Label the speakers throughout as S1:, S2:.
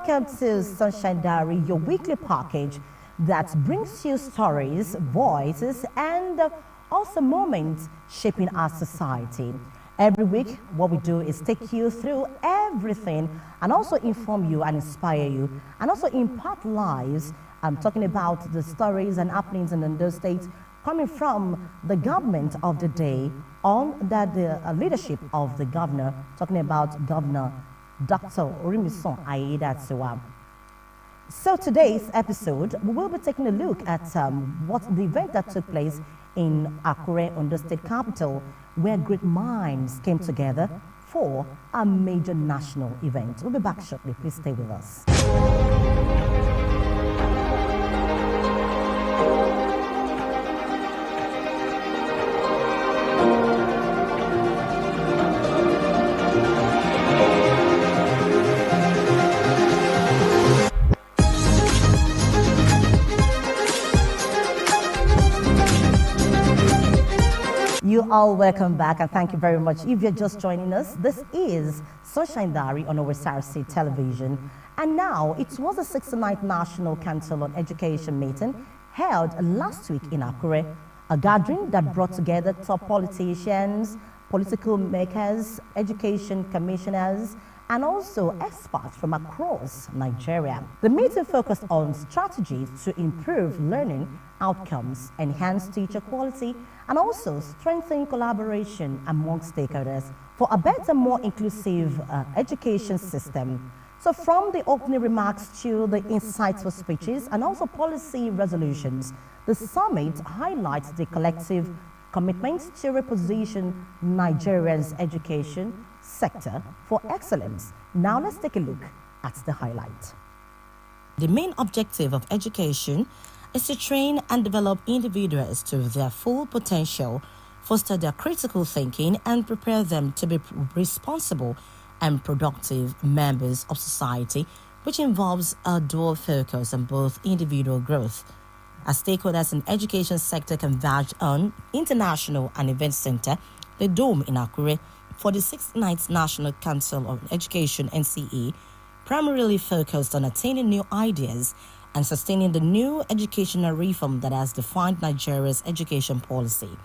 S1: Welcome to Sunshine Diary, your weekly package that brings you stories, voices, and also moments shaping our society. Every week, what we do is take you through everything and also inform you and inspire you and also impart lives. I'm talking about the stories and happenings in those states coming from the government of the day under the leadership of the governor, talking about Governor Dr. Orimison Aiyedatiwa. So today's episode, we will be taking a look at what the event that took place in Akure, on the state capital, where great minds came together for a major national event. We'll be back shortly. Please stay with us. You all welcome back and thank you very much. If you're just joining us, this is Sunshine Diary on Osrc television. And now it was the 69th National Council on Education meeting held last week in Akure, a gathering that brought together top politicians, political makers, education commissioners, and also experts from across Nigeria. The meeting focused on strategies to improve learning outcomes, enhance teacher quality, and also strengthen collaboration among stakeholders for a better, more inclusive education system. So from the opening remarks to the insightful speeches and also policy resolutions, the summit highlights the collective commitment to reposition Nigeria's education sector for excellence. Now let's take a look at the highlight. The main objective of education is to train and develop individuals to their full potential, foster their critical thinking, and prepare them to be responsible and productive members of society, which involves a dual focus on both individual growth. As stakeholders in the education sector converge on International and Event Center, the Dome in Akure, for the 69th National Council on Education (NCE), primarily focused on attaining new ideas and sustaining the new educational reform that has defined Nigeria's education policy.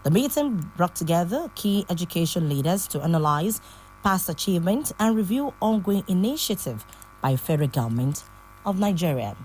S1: The meeting brought together key education leaders to analyze past achievements and review ongoing initiatives by federal government of Nigeria.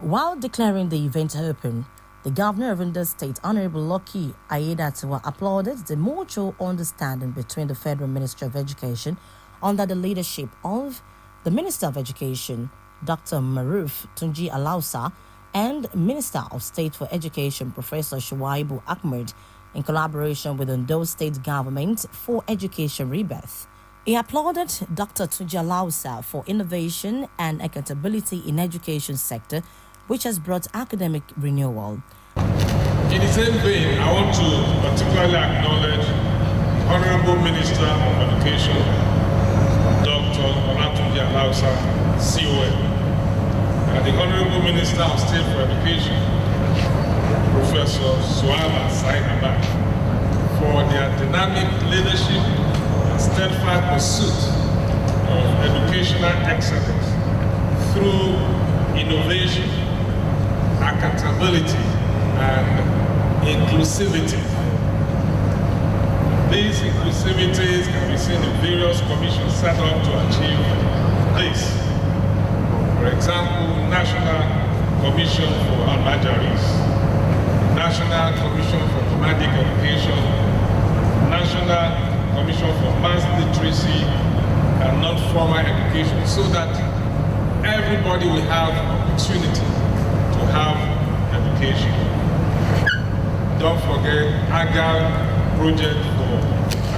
S1: While declaring the event open, the governor of Ondo State, Honorable Lucky Aiyedatiwa, applauded the mutual understanding between the Federal Ministry of Education under the leadership of the Minister of Education, Dr. Maruf Tunji Alausa, and Minister of State for Education, Professor Shuaibu Ahmed, in collaboration with Ondo State government for education rebirth. He applauded Dr. Tunji Alausa for innovation and accountability in education sector, which has brought academic renewal.
S2: In the same vein, I want to particularly acknowledge Honorable Minister of Education, Dr. Tunji Alausa, CON, and the Honorable Minister of State for Education, Professor Suama Sainaba, for their dynamic leadership and steadfast pursuit of educational excellence through innovation, accountability, and inclusivity. These inclusivities can be seen in various commissions set up to achieve this. For example, National Commission for Almajaris, National Commission for Nomadic Education, National Commission for Mass Literacy and Non-Formal Education, so that everybody will have opportunity to have education. Don't forget AGAL project for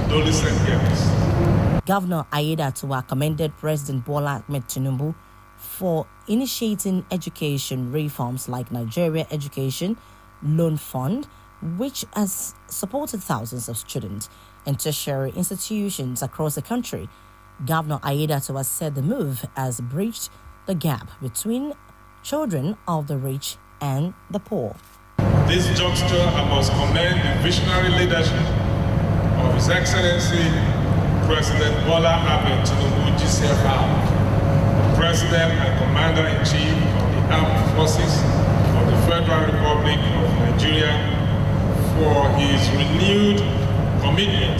S2: adolescent girls.
S1: Governor Aiyedatiwa commended President Bola Ahmed Tinubu for initiating education reforms like Nigeria Education Loan Fund, which has supported thousands of students in tertiary institutions across the country. Governor Aiyedatiwa said the move has bridged the gap between children of the rich and the poor.
S2: This juncture, I must commend the visionary leadership of His Excellency President Bola Ahmed Tinubu, GCFR, President and Commander-in-Chief of the Armed Forces of the Federal Republic of Nigeria for his renewed commitment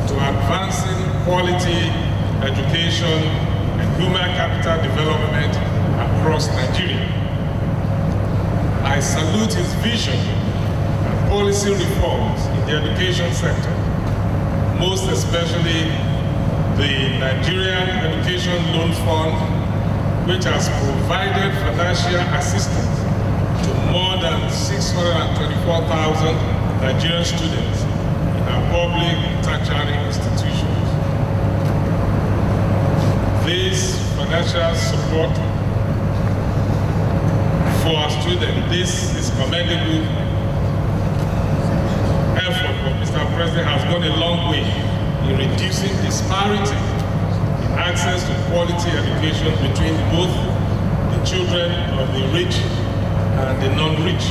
S2: to advancing quality education and human capital development across Nigeria. I salute his vision and policy reforms in the education sector, most especially the Nigerian Education Loan Fund, which has provided financial assistance to more than 624,000 Nigerian students in our public tertiary institutions. This financial support for our students, this is commendable effort of Mr. President has gone a long way in reducing disparity in access to quality education between both the children of the rich and the non-rich.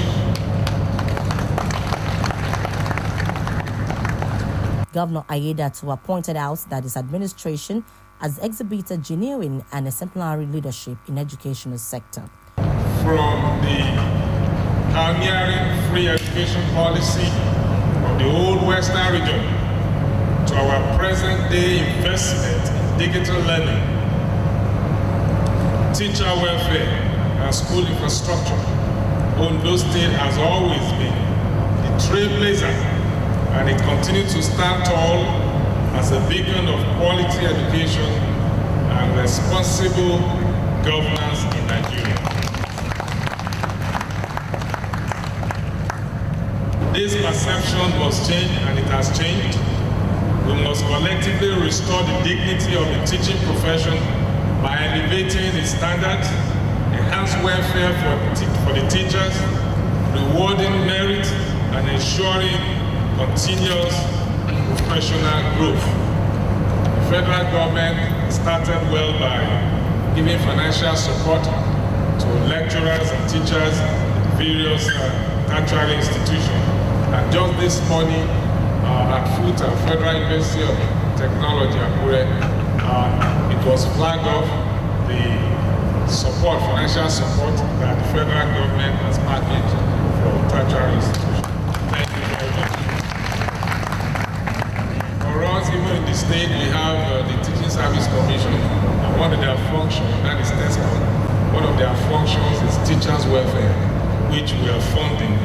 S1: Governor Aiyedatiwa pointed out that his administration has exhibited genuine and exemplary leadership in the educational sector.
S2: From the pioneering free education policy of the old Western region to our present-day investment in digital learning, teacher welfare, and school infrastructure, Ondo State has always been the trailblazer, and it continues to stand tall as a beacon of quality education and responsible governance in Nigeria. This perception must change, and it has changed. We must collectively restore the dignity of the teaching profession by elevating its standards, enhance welfare for the teachers, rewarding merit, and ensuring continuous professional growth. The federal government started well by giving financial support to lecturers and teachers in various tertiary institutions. And just this morning, at FUTA, Federal University of Technology, Akure, it was flagged off the support, financial support that the federal government has packaged for tertiary institutions. Thank you very much. For us, even in the state, we have the Teaching Service Commission, and one of their functions, that is TESCOM, one of their functions is teachers' welfare, which we are funding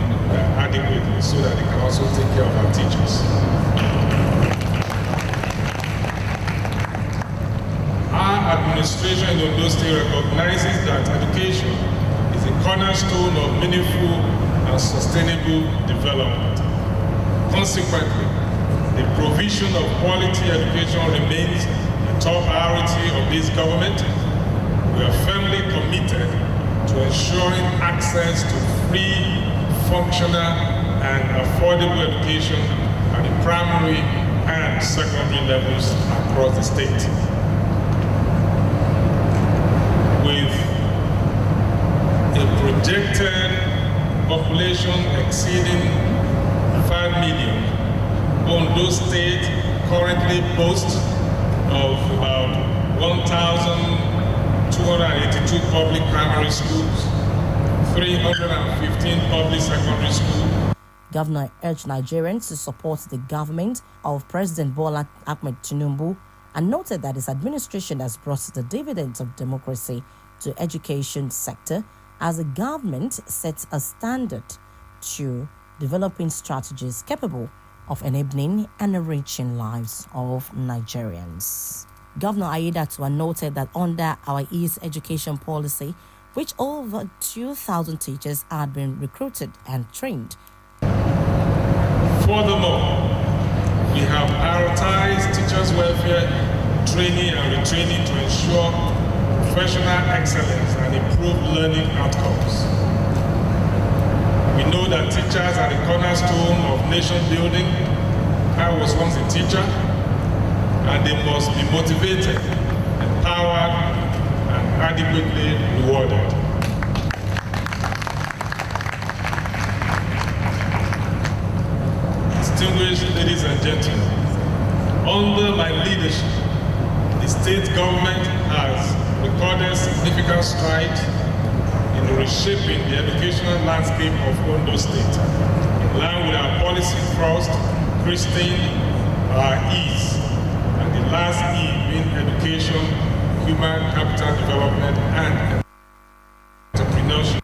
S2: adequately so that they can also take care of our teachers. Our administration in Ondo State recognizes that education is a cornerstone of meaningful and sustainable development. Consequently, the provision of quality education remains a top priority of this government. We are firmly committed to ensuring access to free, functional, and affordable education at the primary and secondary levels across the state. With a projected population exceeding 5 million, Ondo State currently boasts of about 1,282 public primary schools, 315 public secondary schools.
S1: Governor urged Nigerians to support the government of President Bola Ahmed Tinubu and noted that his administration has brought the dividends of democracy to the education sector as the government sets a standard to developing strategies capable of enabling and enriching lives of Nigerians. Governor Aiyedatiwa noted that under our East education policy, which over 2,000 teachers had been recruited and trained.
S2: Furthermore, we have prioritized teachers' welfare, training and retraining to ensure professional excellence and improve learning outcomes. We know that teachers are the cornerstone of nation building. I was once a teacher, and they must be motivated, empowered, and adequately rewarded. Distinguished ladies and gentlemen, under my leadership, the state government has recorded significant strides in reshaping the educational landscape of Ondo State, in line with our policy thrust, Christine, ease, and the last E being education, human capital development, and entrepreneurship.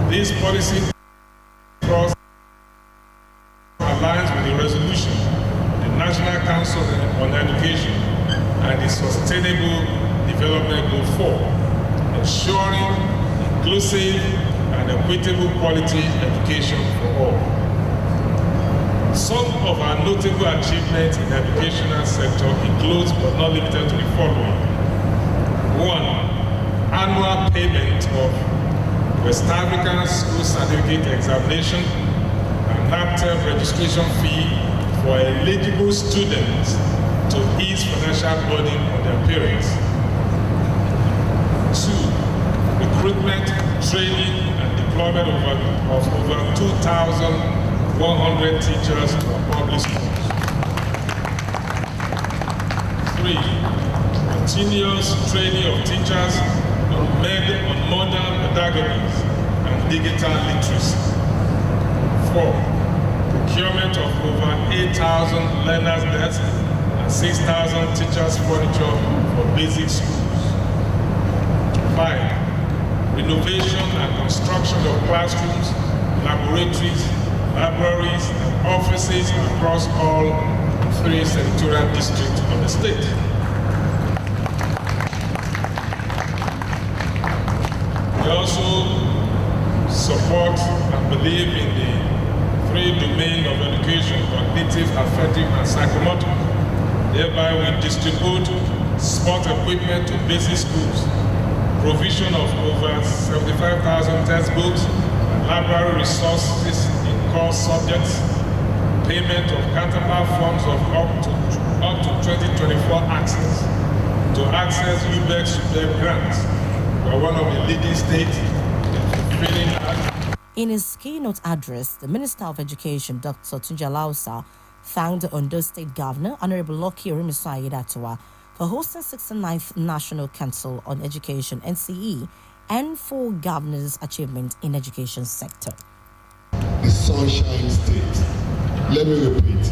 S2: This policy thrust aligns with the resolution of the National Council on Education and the Sustainable Development Goal 4, ensuring inclusive and equitable quality education for all. Some of our notable achievements in the educational sector include, but not limited to, the following. 1. Annual payment of West African School Certificate Examination and NAPTEP registration fee for eligible students to ease financial burden on their parents. 2. Recruitment, training, and deployment of over 2,100 teachers to our public schools. 3. Continuous training of teachers on modern pedagogies and digital literacy. 4. Procurement of over 8,000 learners' desks and 6,000 teachers' furniture for basic schools. 5. Renovation and construction of classrooms, laboratories, libraries, and offices across all 3 senatorial districts of the state. We also support and believe in the 3 domains of education: cognitive, affective, and psychomotor. Thereby, we distribute sport equipment to basic schools, provision of over 75,000 textbooks and library resources in core subjects, payment of counterpart funds of up to 2024 access UBEX grants. We are one of the leading states in fulfilling that.
S1: In his keynote address, the Minister of Education, Dr. Tunji Alausa, thanked the Ondo State Governor, Honorable Lucky Orimisola Ayedatiwa, for hosting 69th National Council on Education, NCE, and for governor's achievement in education sector.
S3: The Sunshine State. Let me repeat,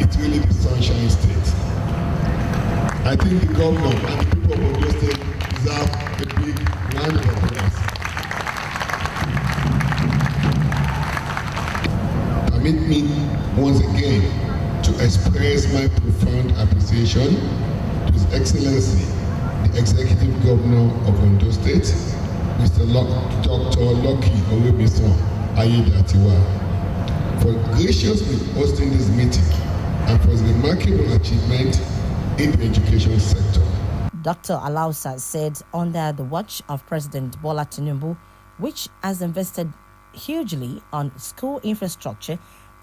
S3: it's really the Sunshine State. I think the governor and the people of Ondo State deserve a big round of applause. Permit me once again to express my profound appreciation to His Excellency, the Executive Governor of Ondo State, Mr. Dr. Lucky Orimisola Ayedatiwa, for graciously hosting this meeting and for his remarkable achievement in the education sector.
S1: Dr. Alausa said under the watch of President Bola Tinubu, which has invested hugely on school infrastructure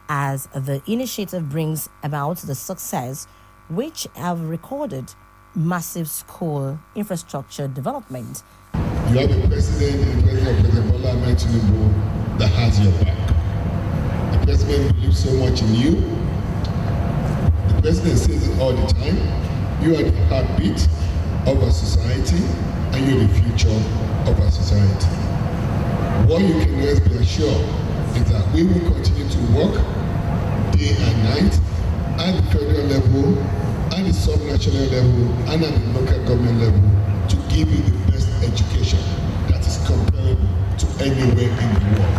S1: as the initiative brings about the success, which have recorded massive school infrastructure development.
S3: You have a president and President Bola Tinubu that has your back. The president believes so much in you. The president says it all the time. You are the heartbeat of our society, and you're the future of our society. What you can always be assured is that we will continue to work day and night at the federal level, at the sub-national level, and at the local government level to give you the best education that is comparable to anywhere in the world.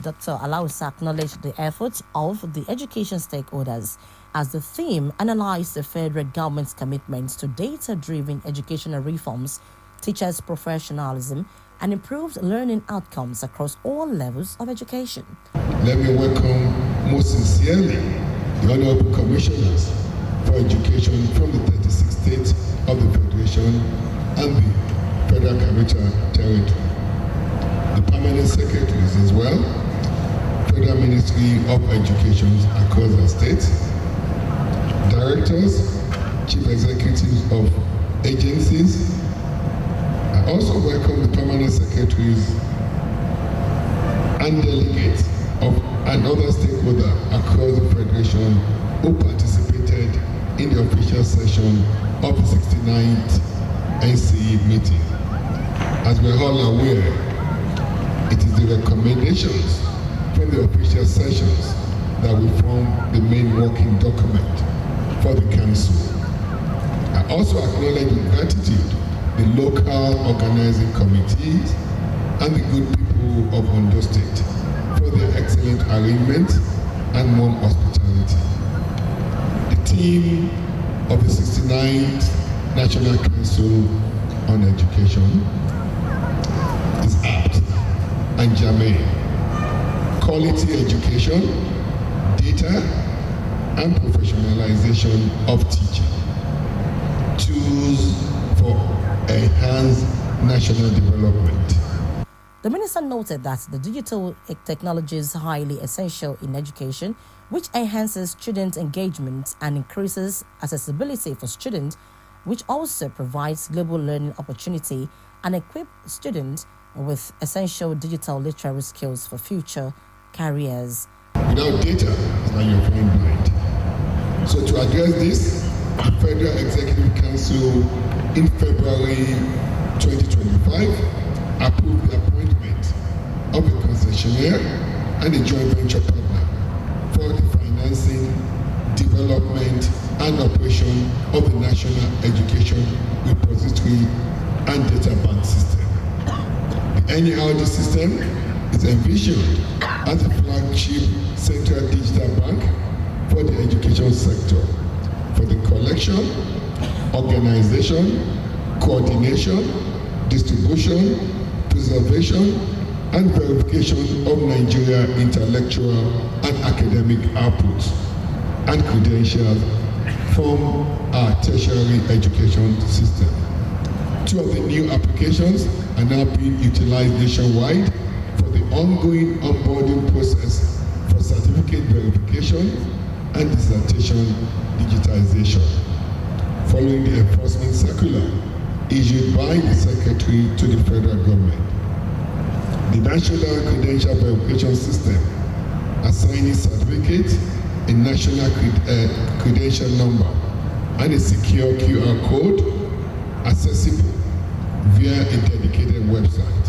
S1: Dr. Alausa acknowledged the efforts of the education stakeholders as the theme analyzed the federal government's commitments to data-driven educational reforms, teachers' professionalism, and improved learning outcomes across all levels of education.
S3: Let me welcome most sincerely the Honorable Commissioners for Education from the 36 states of the Federation and the Federal Capital Territory, the permanent secretaries as well, Federal Ministry of Education across the states, directors, chief executives of agencies. I also welcome the permanent secretaries and delegates and other stakeholders across the Federation who participated in the official session of the 69th NCE meeting. As we're all aware, it is the recommendations from the official sessions that will form the main working document for the Council. I also acknowledge with gratitude the local organizing committees and the good people of Ondo State for their excellent arrangement and warm hospitality. The team of the 69th National Council on Education is apt and germane. Quality education, data, and professionalization of teaching. Tools for enhanced national development.
S1: The minister noted that the digital technology is highly essential in education, which enhances student engagement and increases accessibility for students, which also provides global learning opportunity and equips students with essential digital literary skills for future careers.
S3: Without data, it's like you're flying blind. So to address this, the Federal Executive Council in February 2025 approved the appointment of a concessionaire and a joint venture partner for the financing, development, and operation of the National Education Repository and Data Bank System. The NERD system is envisioned as a flagship central digital bank for the education sector, for the collection, organization, coordination, distribution, preservation, and verification of Nigeria intellectual and academic outputs and credentials from our tertiary education system. Two of the new applications are now being utilized nationwide for the ongoing onboarding process for certificate verification and dissertation digitization, following the enforcement circular issued by the Secretary to the federal government. The National Credential Verification System assigning certificates a national credential number and a secure QR code accessible via a dedicated website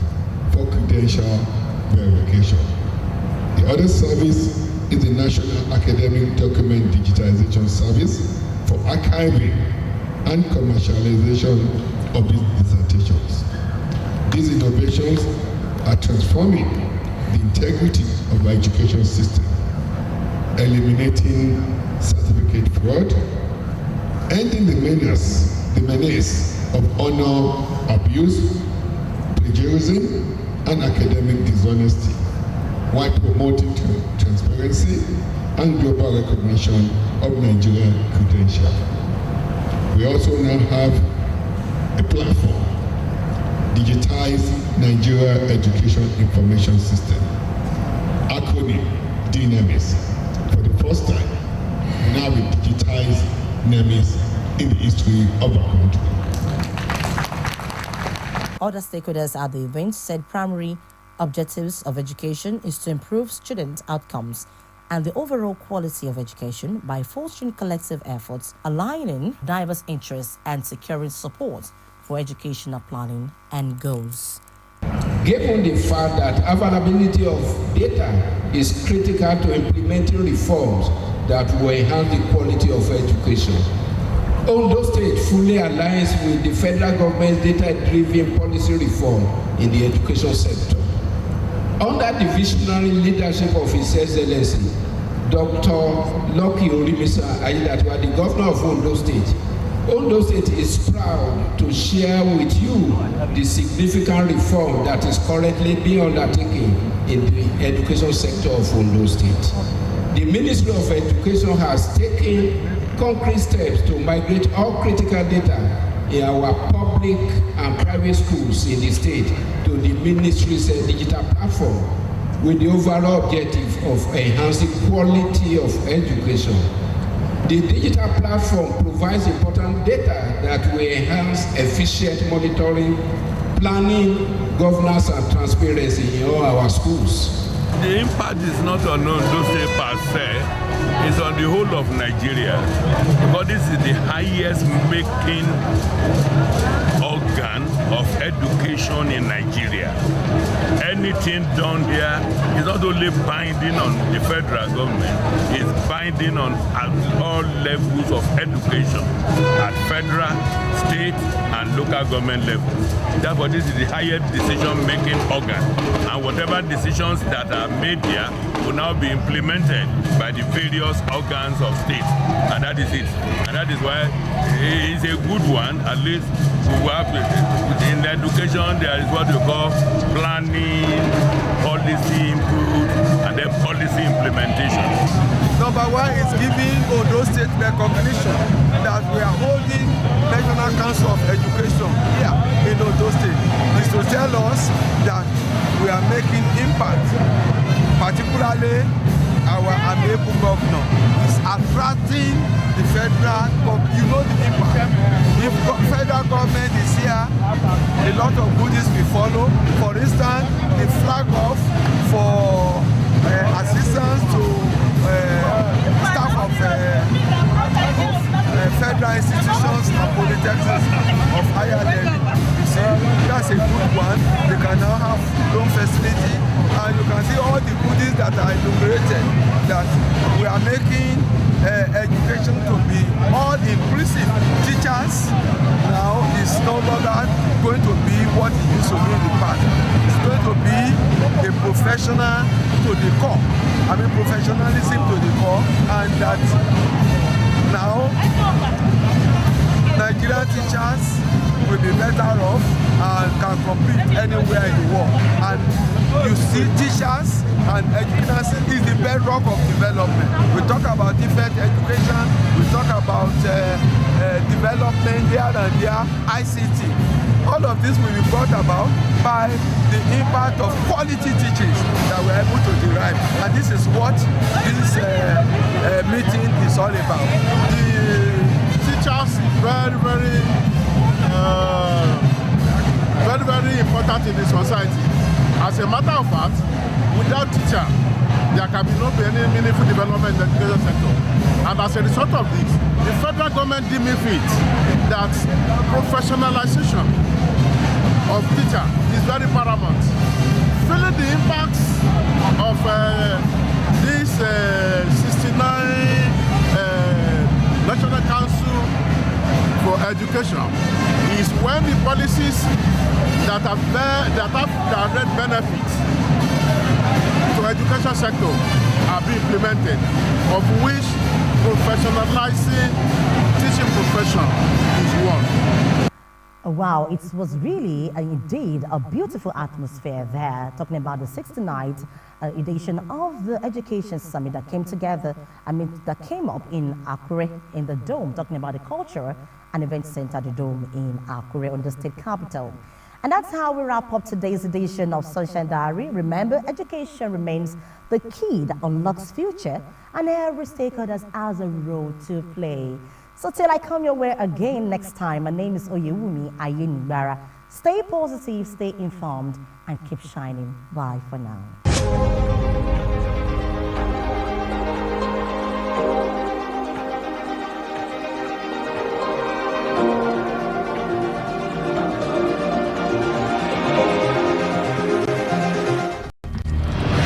S3: for credential verification. The other service is the National Academic Document Digitization Service for archiving and commercialization of these dissertations. These innovations are transforming the integrity of our education system, eliminating certificate fraud, ending the menace of honor abuse, plagiarism, and academic dishonesty, while promoting transparency and global recognition of Nigerian credentials. We also now have a platform, Digitized Nigeria Education Information System, acronym DNEMIS. For the first time, we now have a digitized NEMIS in the history of our country.
S1: Other stakeholders at the event said primary objectives of education is to improve student outcomes and the overall quality of education by fostering collective efforts, aligning diverse interests, and securing support for educational planning and goals.
S4: Given the fact that availability of data is critical to implementing reforms that will enhance the quality of education, Ondo State fully aligns with the federal government's data-driven policy reform in the education sector. Under the visionary leadership of His Excellency, Dr. Lucky Orimisa Ayidatwa, the governor of Ondo State is proud to share with you the significant reform that is currently being undertaken in the education sector of Ondo State. The Ministry of Education has taken concrete steps to migrate all critical data in our public and private schools in the state to the ministry's digital platform with the overall objective of enhancing quality of education. The digital platform provides important data that will enhance efficient monitoring, planning, governance, and transparency in all our schools.
S5: The impact is not on Ondo State per se. It's on the whole of Nigeria, because this is the highest making organ of education in Nigeria. Anything done here is not only binding on the federal government, it's binding on all levels of education at federal, state, and local government levels. Therefore, this is the highest decision-making organ, and whatever decisions that are made here will now be implemented by the various organs of state, and that is it. And that is why it's a good one. At least we work with it. In education, there is what you call planning, policy input, and then policy implementation.
S6: Number one is giving Ondo State recognition that we are holding National Council of Education here in Ondo State. Is to tell us that we are making impact, particularly our amiable governor is attracting the federal, you know the impact. If federal government is here, a lot of goodies will follow. For instance, the flag off for assistance to staff of federal institutions and polytechnics of higher learning. You see, that's a good one. They can now have loan facility, and you can see all the goodies that are enumerated, that we are making education to be all inclusive. Teachers now is no longer going to be what it used to be in the past. It's going to be a professional to the core. I mean professionalism to the core, and that now Nigerian teachers will be better off and can compete anywhere in the world. And you see, teachers and education is the bedrock of development. We talk about different education, we talk about development here and there, ICT. All of this will be brought about by the impact of quality teachings that we're able to derive. And this is what this meeting is all about.
S7: The teachers very, very important in the society. As a matter of fact, without teacher, there can be no any meaningful development in the education sector. And as a result of this, the federal government deemed it fit that professionalization of teacher is very paramount. Feeling the impacts of this 69 National Council for Education is when the policies that have direct benefits to education sector are being implemented, of which professionalizing teaching profession is one.
S1: Wow, it was really indeed a beautiful atmosphere there, talking about the 69th edition of the Education Summit that came together, that came up in Akure in the Dome, talking about the Culture and Event Center, the Dome in Akure, on the state capital. And that's how we wrap up today's edition of Sunshine Diary. Remember, education remains the key that unlocks future, and every stakeholder has a role to play. So till I come your way again next time, my name is Oyewumi Ayenigbara. Stay positive, stay informed, and keep shining. Bye for now.